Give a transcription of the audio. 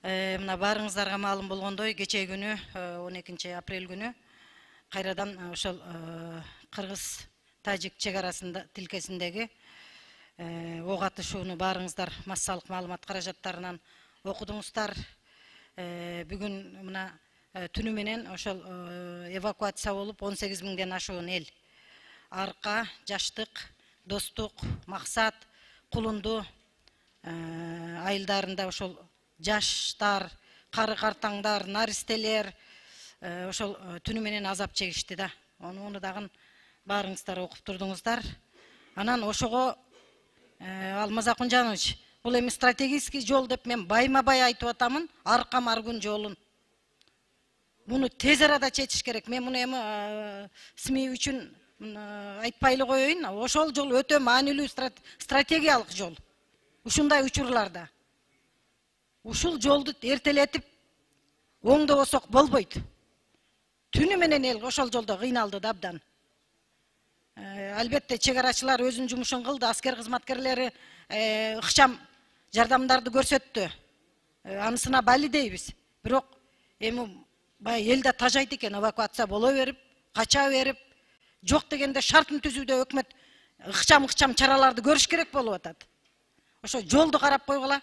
Мына барыңыздарга маалым болгондой, кече күнү 12 апрель күнү кайрадан ошол кыргыз-тажик чек арасында тилкесиндеги ок атышууну баарыңыздар массалык маалымат каражаттарынан окудуңуздар. Бүгүн мына түнү менен ошол эвакуация болуп 18 миңден ашуун эл Арка, Жаштык, Достук, Максат, Кулунду айылдарында ошол жаштар, кары картаңдар, наристелер ошол түнү менен азап чегишти да. Ону дагы баарыңыздар окуп турдуңуздар. Анан ошого Алмаз Акунжанович, бул эми стратегический жол деп мен байма-бай айтып атамын, Арка-Маргун жолун. Муну тез арада чечиш керек. Мен муну эми СМИ үчүн айтпай эле коеюн. Ошол жол өтө маанилүү стратегиялык жол. Ушундай учурларда ушул жолду эртелетип оңдобосок болбойт. Түнү менен эл ошол жолдо кыйналды да абдан. Албетте чек-арачылар өзүнүн жумушун кылды, аскер кызматкерлери ыкчам жардамдарды көрсөттү. Анысына бали дейбиз. Бирок эми бай эл да тажайт экен, эвакуация боло берип, кача берип, жок дегенде шартын түзүүдө өкмөт ыкчам чараларды көрүш керек болуп атат. Ошо жолду карап койгула.